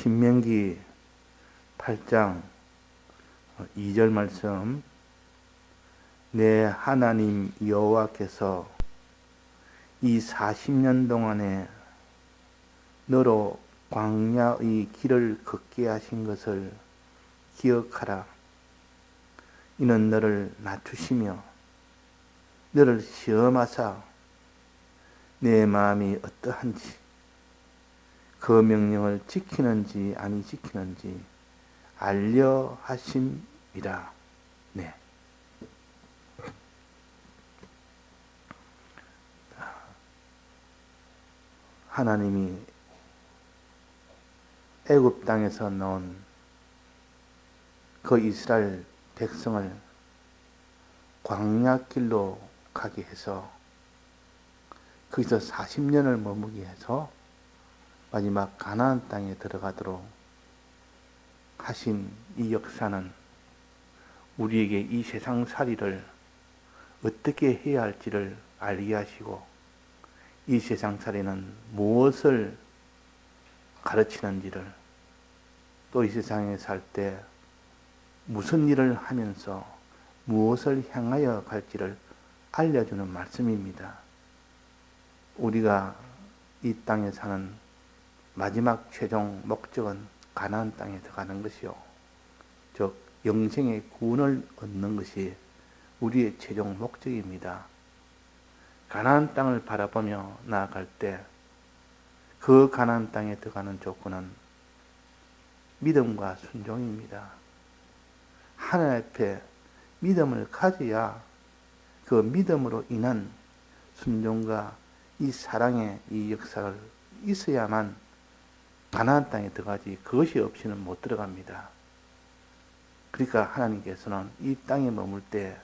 신명기 8장 2절 말씀. 내 하나님 여호와께서 이 40년 동안에 너로 광야의 길을 걷게 하신 것을 기억하라. 이는 너를 낮추시며 너를 시험하사 내 마음이 어떠한지 그 명령을 지키는지 아니 지키는지 알려 하심이라. 네. 하나님이 애굽 땅에서 나온 그 이스라엘 백성을 광야길로 가게 해서 거기서 40년을 머무게 해서 마지막 가나안 땅에 들어가도록 하신 이 역사는 우리에게 이 세상살이를 어떻게 해야 할지를 알게 하시고, 이 세상살이는 무엇을 가르치는지를, 또 이 세상에 살 때 무슨 일을 하면서 무엇을 향하여 갈지를 알려주는 말씀입니다. 우리가 이 땅에 사는 마지막 최종 목적은 가나안 땅에 들어가는 것이요, 즉 영생의 구원을 얻는 것이 우리의 최종 목적입니다. 가나안 땅을 바라보며 나아갈 때 그 가나안 땅에 들어가는 조건은 믿음과 순종입니다. 하나님 앞에 믿음을 가져야 그 믿음으로 인한 순종과 이 사랑의 이 역사를 있어야만 가나안 땅에 들어가지, 그것이 없이는 못 들어갑니다. 그러니까 하나님께서는 이 땅에 머물 때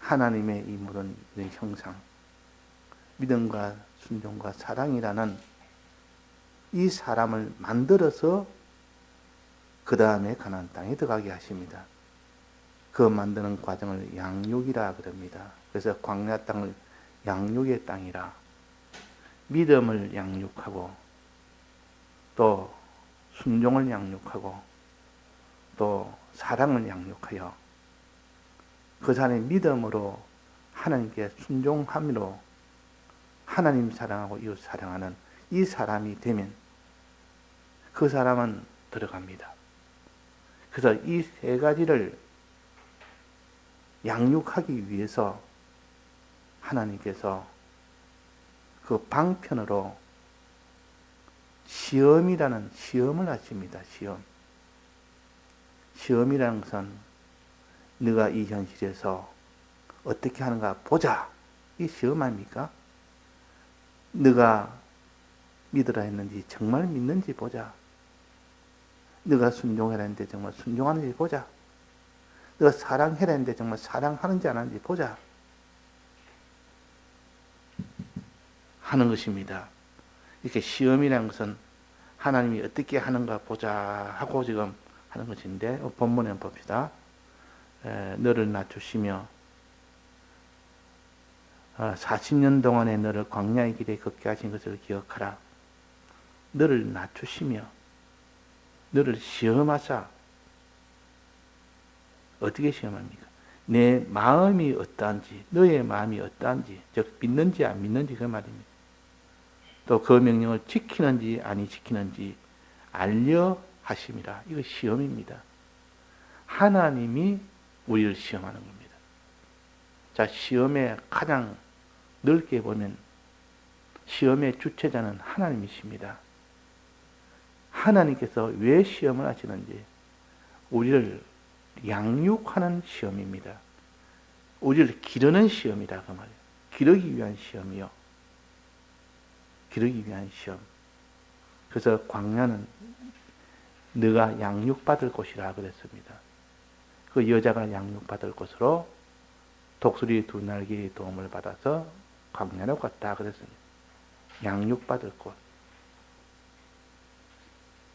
하나님의 이 모든 형상, 믿음과 순종과 사랑이라는 이 사람을 만들어서 그 다음에 가나안 땅에 들어가게 하십니다. 그 만드는 과정을 양육이라 그럽니다. 그래서 광야 땅을 양육의 땅이라, 믿음을 양육하고 또 순종을 양육하고 또 사랑을 양육하여 그 사람의 믿음으로 하나님께 순종함으로 하나님 사랑하고 이웃 사랑하는 이 사람이 되면 그 사람은 들어갑니다. 그래서 이 세 가지를 양육하기 위해서 하나님께서 그 방편으로 시험이라는 시험을 하십니다. 시험이라는 것은 네가 이 현실에서 어떻게 하는가 보자, 이 시험 아닙니까? 네가 믿으라 했는지 정말 믿는지 보자. 네가 순종해라 했는데 정말 순종하는지 보자. 네가 사랑해라 했는데 정말 사랑하는지 안 하는지 보자 하는 것입니다. 이렇게 시험이라는 것은 하나님이 어떻게 하는가 보자 하고 지금 하는 것인데, 본문에 봅시다. 너를 낮추시며 40년 동안에 너를 광야의 길에 걷게 하신 것을 기억하라. 너를 낮추시며 너를 시험하사. 어떻게 시험합니까? 내 마음이 어떠한지, 너의 마음이 어떠한지, 즉 믿는지 안 믿는지 그 말입니다. 또 그 명령을 지키는지 아니 지키는지 알려 하심이라. 이거 시험입니다. 하나님이 우리를 시험하는 겁니다. 자, 시험에 가장 넓게 보면 시험의 주체자는 하나님이십니다. 하나님께서 왜 시험을 하시는지, 우리를 양육하는 시험입니다. 우리를 기르는 시험이다 그 말이에요. 기르기 위한 시험이요. 기르기 위한 시험. 그래서 광야는 네가 양육받을 곳이라 그랬습니다. 그 여자가 양육받을 곳으로 독수리 두 날개의 도움을 받아서 광야로 갔다 그랬습니다. 양육받을 곳.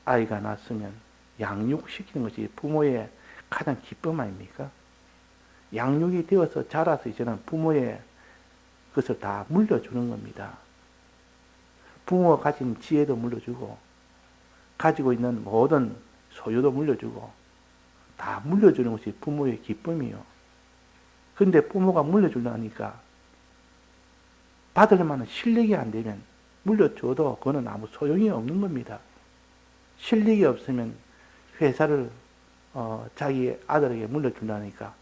아이가 낳았으면 양육시키는 것이 부모의 가장 기쁨 아닙니까? 양육이 되어서 자라서 이제는 부모의 것을 다 물려주는 겁니다. 부모가 가진 지혜도 물려주고 가지고 있는 모든 소유도 물려주고 다 물려주는 것이 부모의 기쁨이요. 근데 부모가 물려주려니까 받을 만한 실력이 안 되면 물려줘도 그거는 아무 소용이 없는 겁니다. 실력이 없으면 회사를 자기 아들에게 물려주려니까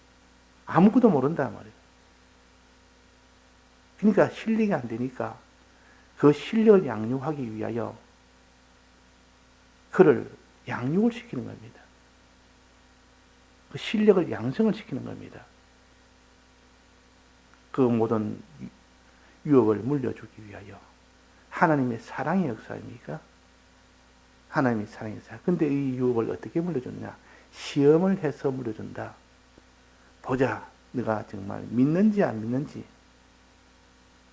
아무것도 모른단 말이에요. 그러니까 실력이 안 되니까 그 실력을 양육하기 위하여 그를 양육을 시키는 겁니다. 그 실력을 양성을 시키는 겁니다. 그 모든 유업을 물려주기 위하여. 하나님의 사랑의 역사입니까? 하나님의 사랑의 역사. 근데 이 유업을 어떻게 물려주느냐? 시험을 해서 물려준다. 보자. 네가 정말 믿는지 안 믿는지,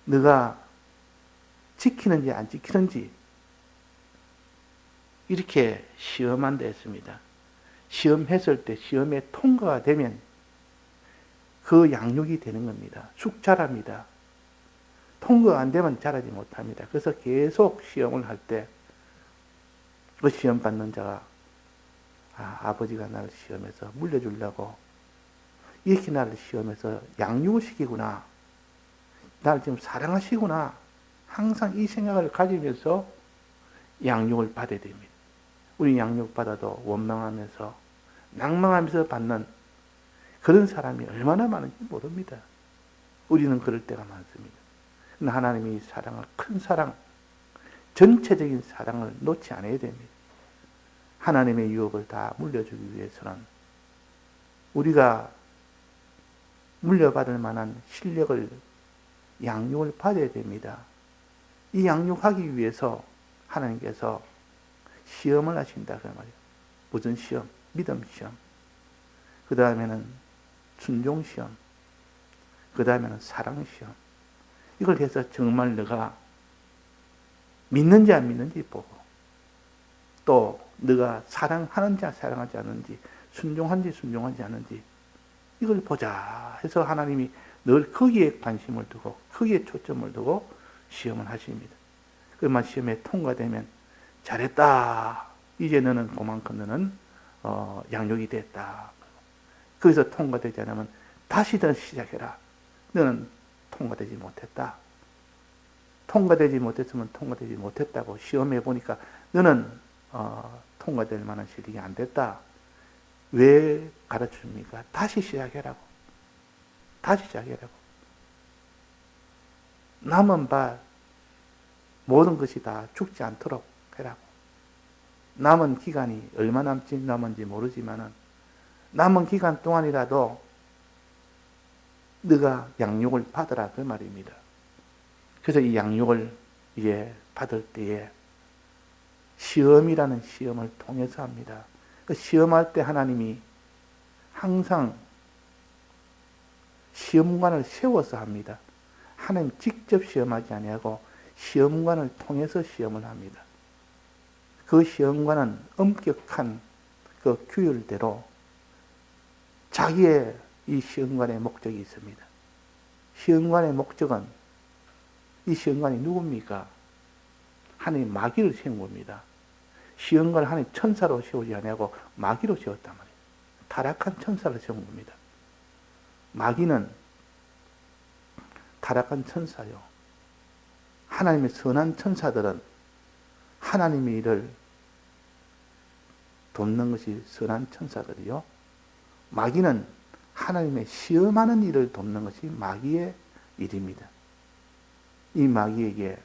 네가 지키는지 안 지키는지, 이렇게 시험한다 했습니다. 시험했을 때 시험에 통과가 되면 그 양육이 되는 겁니다. 쑥 자랍니다. 통과가 안 되면 자라지 못합니다. 그래서 계속 시험을 할 때 그 시험 받는 자가 아버지가 나를 시험해서 물려주려고 이렇게 나를 시험해서 양육을 시키구나. 나를 지금 사랑하시구나. 항상 이 생각을 가지면서 양육을 받아야 됩니다. 우리 양육받아도 원망하면서 낭망하면서 받는 그런 사람이 얼마나 많은지 모릅니다. 우리는 그럴 때가 많습니다. 하나님이 사랑을, 큰 사랑, 전체적인 사랑을 놓지 않아야 됩니다. 하나님의 유업을 다 물려주기 위해서는 우리가 물려받을 만한 실력을, 양육을 받아야 됩니다. 이 양육하기 위해서 하나님께서 시험을 하신다 그 말이에요. 무슨 시험? 믿음 시험. 그 다음에는 순종 시험. 그 다음에는 사랑 시험. 이걸 해서 정말 너가 믿는지 안 믿는지 보고, 또 너가 사랑하는지 사랑하지 않는지, 순종하는지 순종하지 않는지 이걸 보자 해서 하나님이 늘 거기에 관심을 두고 거기에 초점을 두고 시험을 하십니다. 그만 시험에 통과되면 잘했다. 이제 너는 그만큼 너는 양육이 됐다. 거기서 통과되지 않으면 다시 더 시작해라. 너는 통과되지 못했다. 통과되지 못했으면 통과되지 못했다고 시험해 보니까 너는 통과될 만한 실력이 안 됐다. 왜 가르쳐줍니까? 다시 시작해라고. 다시 시작해라고. 남은 바 모든 것이 다 죽지 않도록 해라고. 남은 기간이 얼마 남은지 모르지만은 남은 기간 동안이라도 네가 양육을 받으라 그 말입니다. 그래서 이 양육을 이제 받을 때에 시험이라는 시험을 통해서 합니다. 그 시험할 때 하나님이 항상 시험관을 세워서 합니다. 하나님 직접 시험하지 아니하고 시험관을 통해서 시험을 합니다. 그 시험관은 엄격한 그 규율대로 자기의 이 시험관의 목적이 있습니다. 시험관의 목적은, 이 시험관이 누굽니까? 하나님 마귀를 세운 겁니다. 시험관을 하나님 천사로 세우지 아니하고 마귀로 세웠단 말이에요. 타락한 천사를 세운 겁니다. 마귀는 타락한 천사요. 하나님의 선한 천사들은 하나님의 일을 돕는 것이 선한 천사들이요. 마귀는 하나님의 시험하는 일을 돕는 것이 마귀의 일입니다. 이 마귀에게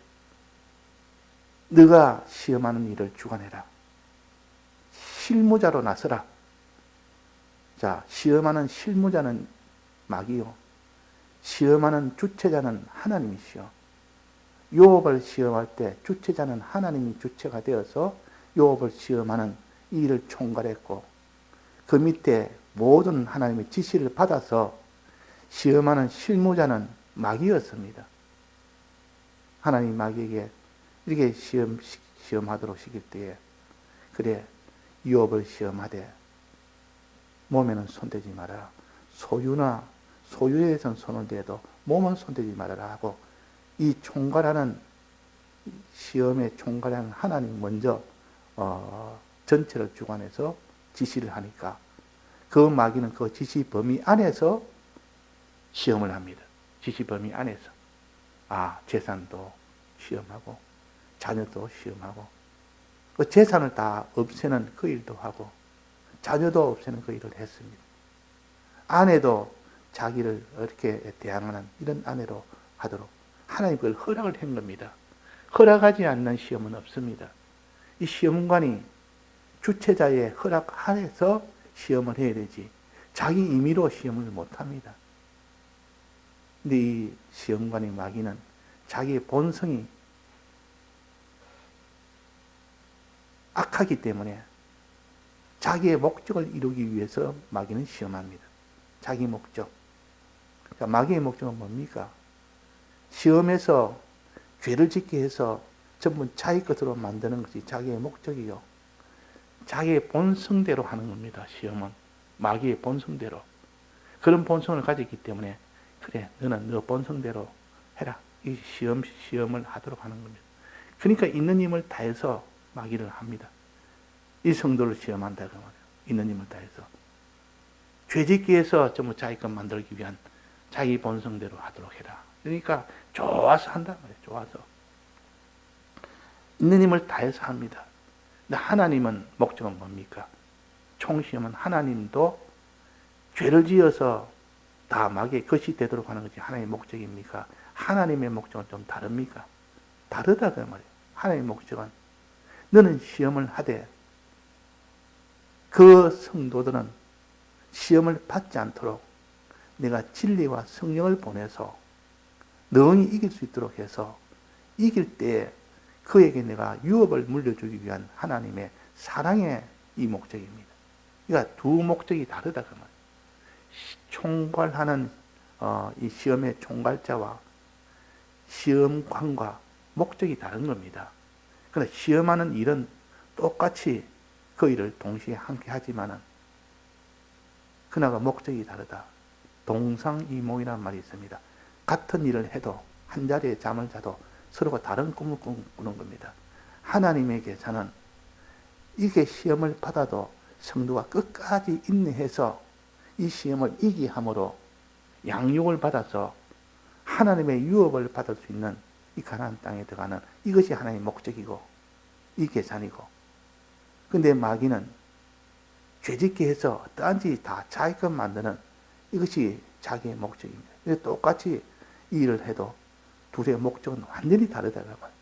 네가 시험하는 일을 주관해라. 실무자로 나서라. 자, 시험하는 실무자는 마귀요. 시험하는 주체자는 하나님이시요. 요업을 시험할 때 주체자는 하나님이 주체가 되어서 요업을 시험하는 이 일을 총괄했고, 그 밑에 모든 하나님의 지시를 받아서 시험하는 실무자는 마귀였습니다. 하나님 마귀에게 이렇게 시험하도록 시킬 때에, 그래, 유업을 시험하되 몸에는 손대지 말아라. 소유에선 손을 대도 몸은 손대지 말아라 하고, 이 총괄하는, 시험에 총괄하는 하나님 먼저 전체를 주관해서 지시를 하니까 그 마귀는 그 지시 범위 안에서 시험을 합니다. 지시 범위 안에서. 재산도 시험하고 자녀도 시험하고 그 재산을 다 없애는 그 일도 하고 자녀도 없애는 그 일을 했습니다. 아내도 자기를 이렇게 대항하는 이런 아내로 하도록 하나님 그걸 허락을 한 겁니다. 허락하지 않는 시험은 없습니다. 이 시험관이 주체자의 허락 안에서 시험을 해야 되지 자기 임의로 시험을 못합니다. 근데 이 시험관의 마귀는 자기의 본성이 악하기 때문에 자기의 목적을 이루기 위해서 마귀는 시험합니다. 자기 목적. 그러니까 마귀의 목적은 뭡니까? 시험에서 죄를 짓게 해서 전부 자기 것으로 만드는 것이 자기의 목적이요. 자기의 본성대로 하는 겁니다. 시험은. 마귀의 본성대로. 그런 본성을 가졌기 때문에 그래 너는 너 본성대로 해라. 이 시험을 하도록 하는 겁니다. 그러니까 있는 힘을 다해서 마귀를 합니다. 이 성도를 시험한다 그 말이에요. 있는 힘을 다해서. 죄짓기 위해서 전부 자기 것 만들기 위한 자기 본성대로 하도록 해라. 그러니까 좋아서 한단 말이에요. 좋아서. 있는 힘을 다해서 합니다. 근데 하나님은 목적은 뭡니까? 총시험은 하나님도 죄를 지어서 다 마귀의 것이 되도록 하는 것이 하나님의 목적입니까? 하나님의 목적은 좀 다릅니까? 다르다 그 말이에요. 하나님의 목적은 너는 시험을 하되 그 성도들은 시험을 받지 않도록 내가 진리와 성령을 보내서 능히 이길 수 있도록 해서 이길 때 그에게 내가 유업을 물려주기 위한 하나님의 사랑의 이 목적입니다. 그러니까 두 목적이 다르다 그 말이에요. 총괄하는 이 시험의 총괄자와 시험관과 목적이 다른 겁니다. 그러나 시험하는 일은 똑같이 그 일을 동시에 함께 하지만은 그나마 목적이 다르다. 동상이몽이라는 말이 있습니다. 같은 일을 해도 한 자리에 잠을 자도 서로가 다른 꿈을 꾸는 겁니다. 하나님의 계산은 이게 시험을 받아도 성도가 끝까지 인내해서 이 시험을 이기함으로 양육을 받아서 하나님의 유업을 받을 수 있는 이 가나안 땅에 들어가는 이것이 하나님의 목적이고 이 계산이고 근데 마귀는 죄짓게 해서 어떠한지 다 자기 것 만드는 이것이 자기의 목적입니다. 똑같이 이 일을 해도 둘의 목적은 완전히 다르다고 말이에요.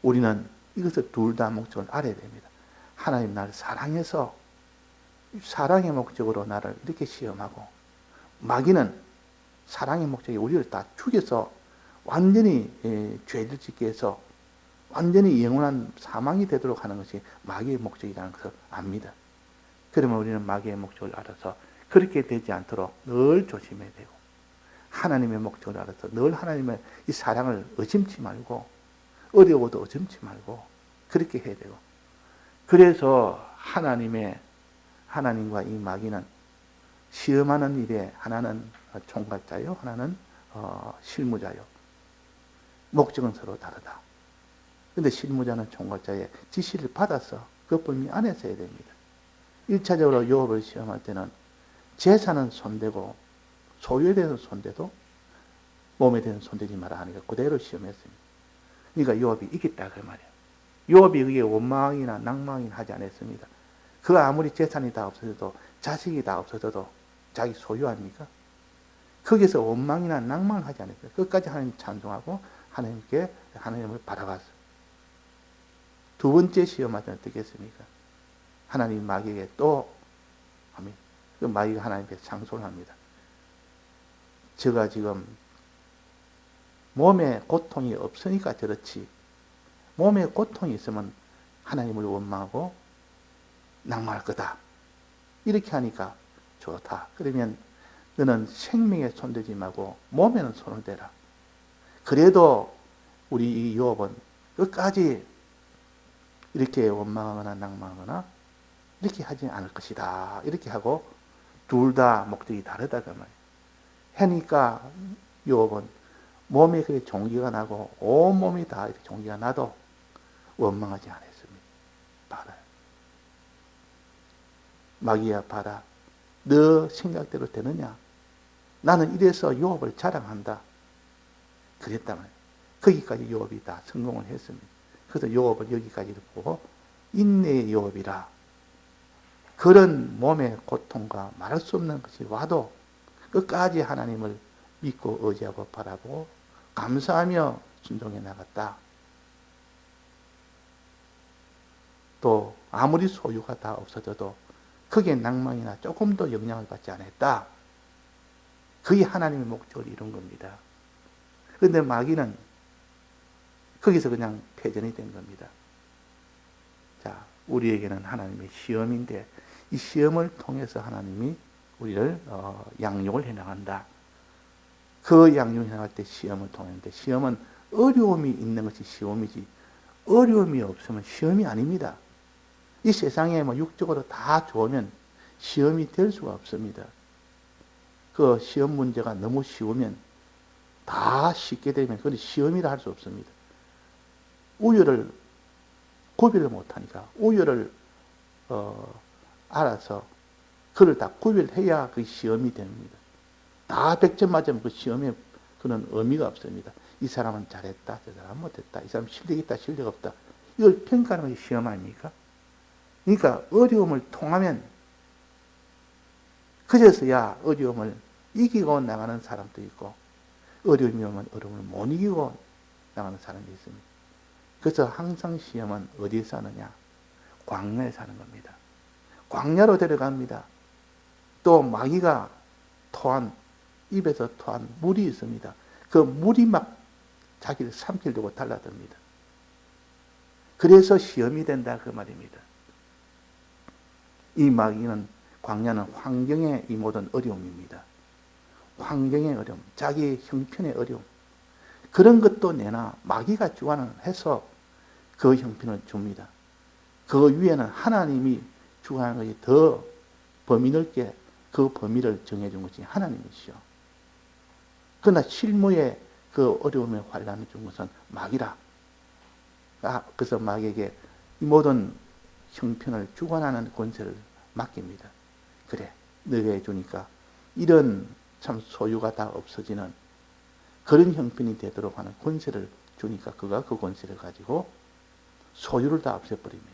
우리는 이것을 둘 다 목적을 알아야 됩니다. 하나님 나를 사랑해서 사랑의 목적으로 나를 이렇게 시험하고 마귀는 사랑의 목적이 우리를 다 죽여서 완전히 죄를 짓게 해서 완전히 영원한 사망이 되도록 하는 것이 마귀의 목적이라는 것을 압니다. 그러면 우리는 마귀의 목적을 알아서 그렇게 되지 않도록 늘 조심해야 되고 하나님의 목적을 알아서 늘 하나님의 이 사랑을 의심치 말고 어려워도 의심치 말고 그렇게 해야 되고 그래서 하나님과 이 마귀는 시험하는 일에 하나는 총괄자요 하나는 실무자요. 목적은 서로 다르다. 근데 실무자는 총괄자의 지시를 받아서 그 범위 안에서 해야 됩니다. 1차적으로 욥을 시험할 때는 재산은 손대고 소유에 대해서 손대도 몸에 대해서 손대지 마라 하니까 그대로 시험했습니다. 그러니까 욥이 이겼다 그 말이에요. 욥이 그게 원망이나 낭망이나 하지 않았습니다. 그 아무리 재산이 다 없어져도 자식이 다 없어져도 자기 소유 아닙니까? 거기서 원망이나 낭망을 하지 않았어요. 끝까지 하나님 찬송하고 하나님께 하나님을 바라봤어요. 두 번째 시험할 때는 어떻게 했습니까? 하나님 마귀에게 또 하면 그 마귀가 하나님께 상소를 합니다. 제가 지금 몸에 고통이 없으니까 저렇지 몸에 고통이 있으면 하나님을 원망하고 낭망할 거다. 이렇게 하니까 좋다. 그러면 너는 생명에 손대지 말고 몸에는 손을 대라. 그래도 우리 이 욥은 끝까지 이렇게 원망하거나 낭망하거나 이렇게 하지 않을 것이다. 이렇게 하고 둘 다 목적이 다르다 그 말이에요. 하니까 욥은 몸에 그렇게 종기가 나고 온 몸이 다 이렇게 종기가 나도 원망하지 않았습니다. 봐라. 마귀야 봐라. 너 생각대로 되느냐? 나는 이래서 요업을 자랑한다. 그랬단 말이에요. 거기까지 요업이 다 성공을 했습니다. 그래서 요업을 여기까지 보고 인내의 요업이라. 그런 몸의 고통과 말할 수 없는 것이 와도 끝까지 하나님을 믿고 의지하고 바라보고 감사하며 순종해 나갔다. 또 아무리 소유가 다 없어져도 거기에 낭만이나 조금 더 영향을 받지 않았다. 그게 하나님의 목적을 이룬 겁니다. 그런데 마귀는 거기서 그냥 패전이 된 겁니다. 자, 우리에게는 하나님의 시험인데 이 시험을 통해서 하나님이 우리를 양육을 해나간다. 그 양육을 해나갈 때 시험을 통했는데 시험은 어려움이 있는 것이 시험이지 어려움이 없으면 시험이 아닙니다. 이 세상에 뭐 육적으로 다 좋으면 시험이 될 수가 없습니다. 그 시험 문제가 너무 쉬우면 다 쉽게 되면 그건 시험이라 할 수 없습니다. 우열을 구별을 못하니까 우열을 알아서 그걸 다 구별해야 그 시험이 됩니다. 다 100점 맞으면 그 시험에 그런 의미가 없습니다. 이 사람은 잘했다, 저 사람은 못했다, 이 사람은 실력 있다, 실력 없다. 이걸 평가하는 것이 시험 아닙니까? 그러니까 어려움을 통하면 그제서야 어려움을 이기고 나가는 사람도 있고 어려움이 오면 어려움을 못 이기고 나가는 사람이 있습니다. 그래서 항상 시험은 어디에 하느냐? 광야에 사는 겁니다. 광야로 데려갑니다. 또 마귀가 입에서 토한 물이 있습니다. 그 물이 막 자기를 삼키려고 달라듭니다. 그래서 시험이 된다 그 말입니다. 이 마귀는 광야는 환경의 이 모든 어려움입니다. 환경의 어려움, 자기의 형편의 어려움 그런 것도 내나 마귀가 주관해서 그 형편을 줍니다. 그 위에는 하나님이 주관하는 것이 더 범위 넓게 그 범위를 정해준 것이 하나님이시죠. 그러나 실무에 그 어려움의 환란을 준 것은 마귀라. 그래서 마귀에게 이 모든 형편을 주관하는 권세를 맡깁니다. 그래, 너에게 주니까 이런 참 소유가 다 없어지는 그런 형편이 되도록 하는 권세를 주니까 그가 그 권세를 가지고 소유를 다 없애버립니다.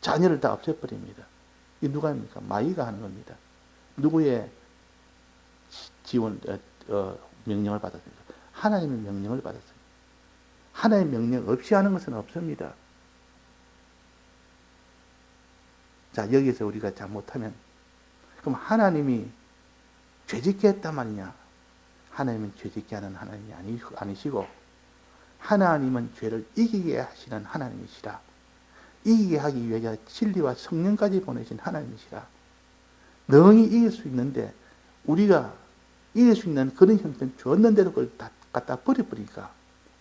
자녀를 다 없애버립니다. 이 누가 합니까? 마귀가 하는 겁니다. 누구의 명령을 받았습니까? 하나님의 명령을 받았습니다. 하나님의 명령 없이 하는 것은 없습니다. 자, 여기서 우리가 잘못하면 그럼 하나님이 죄짓게 했단 말이냐? 하나님은 죄짓게 하는 하나님이 아니시고 하나님은 죄를 이기게 하시는 하나님이시라. 이기게 하기 위해 진리와 성령까지 보내신 하나님이시라. 능히 이길 수 있는데 우리가 이길 수 있는 그런 형편 줬는데도 그걸 다 갖다 버려버리니까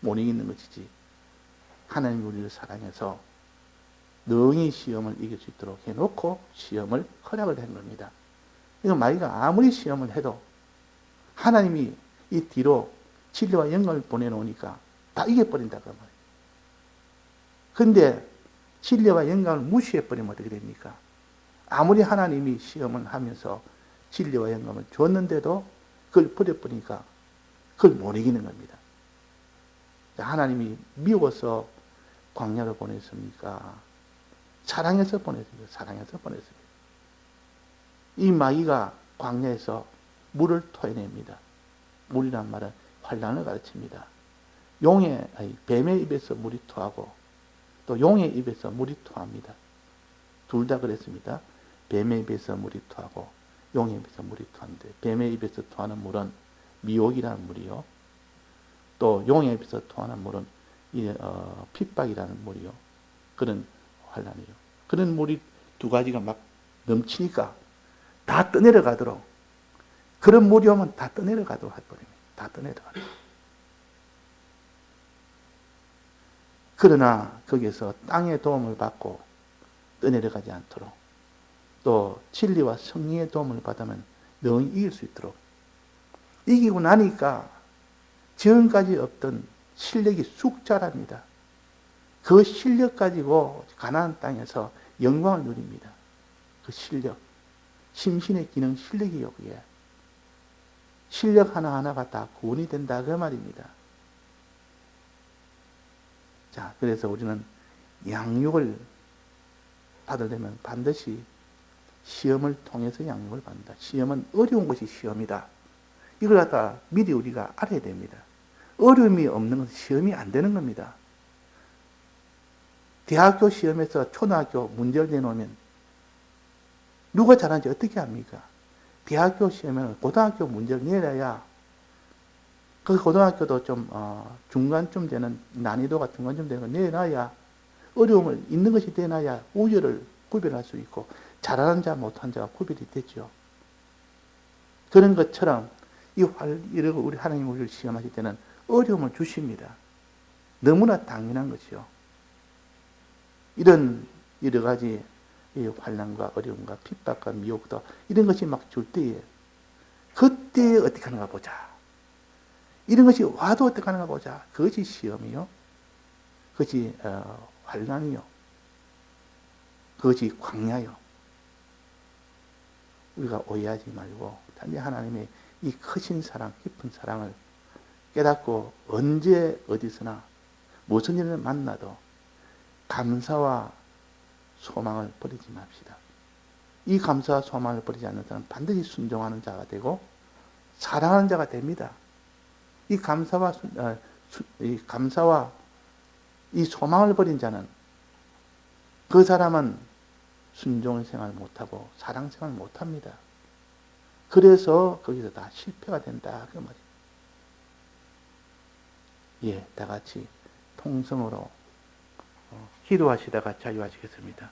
못 이기는 것이지. 하나님이 우리를 사랑해서 능히 시험을 이길 수 있도록 해놓고 시험을 허락을 한 겁니다. 이거 마귀가 아무리 시험을 해도 하나님이 이 뒤로 진리와 영광을 보내놓으니까 다 이겨버린다 그 말이에요. 근데 진리와 영광을 무시해버리면 어떻게 됩니까? 아무리 하나님이 시험을 하면서 진리와 영광을 줬는데도 그걸 버려버리니까 그걸 못 이기는 겁니다. 하나님이 미워서 광야로 보냈습니까? 사랑해서 보냈습니다. 사랑해서 보냈습니다. 이 마귀가 광야에서 물을 토해냅니다. 물이란 말은 환란을 가르칩니다. 뱀의 입에서 물이 토하고 또 용의 입에서 물이 토합니다. 둘 다 그랬습니다. 뱀의 입에서 물이 토하고 용의 입에서 물이 토하는데 뱀의 입에서 토하는 물은 미혹이라는 물이요. 또 용의 입에서 토하는 물은 핍박이라는 물이요. 그런 환란이요. 그런 물이 두 가지가 막 넘치니까 다 떠내려가도록 그런 물이 오면 다 떠내려가도록 해버립니다. 다 떠내려가도록. 그러나 거기에서 땅의 도움을 받고 떠내려가지 않도록 또 진리와 성령의 도움을 받으면 능히 이길 수 있도록 이기고 나니까 지금까지 없던 실력이 쑥 자랍니다. 그 실력 가지고 가나안 땅에서 영광을 누립니다. 그 실력, 심신의 기능 실력이요. 그게 실력 하나하나가 다 구원이 된다 그 말입니다. 자, 그래서 우리는 양육을 받으려면 반드시 시험을 통해서 양육을 받는다. 시험은 어려운 것이 시험이다. 이걸 갖다 미리 우리가 알아야 됩니다. 어려움이 없는 것은 시험이 안 되는 겁니다. 대학교 시험에서 초등학교 문제를 내놓으면 누가 잘하는지 어떻게 합니까? 대학교 시험에는 고등학교 문제를 내려야 그 고등학교도 좀 중간쯤 되는 난이도 같은 건 좀 되는 거 내놔야 어려움을 있는 것이 되놔야 우열을 구별할 수 있고 잘하는 자 못한 자가 구별이 되죠. 그런 것처럼 이러고 우리 하나님 우리를 시험하실 때는 어려움을 주십니다. 너무나 당연한 것이요. 이런 여러 가지 환난과 어려움과 핍박과 미혹도 이런 것이 막 줄 때에 그때 어떻게 하는가 보자. 이런 것이 와도 어떻게 하는가 보자. 그것이 시험이요. 그것이 환난이요. 그것이 광야요. 우리가 오해하지 말고 단지 하나님의 이 크신 사랑, 깊은 사랑을 깨닫고 언제 어디서나 무슨 일을 만나도 감사와 소망을 버리지 맙시다. 이 감사와 소망을 버리지 않는 사람은 반드시 순종하는 자가 되고 사랑하는 자가 됩니다. 이 감사와 이 소망을 버린 자는 그 사람은 순종의 생활 못하고 사랑 생활 못합니다. 그래서 거기서 다 실패가 된다 그 말이에요. 예, 다 같이 통성으로 기도하시다가 자유하시겠습니다.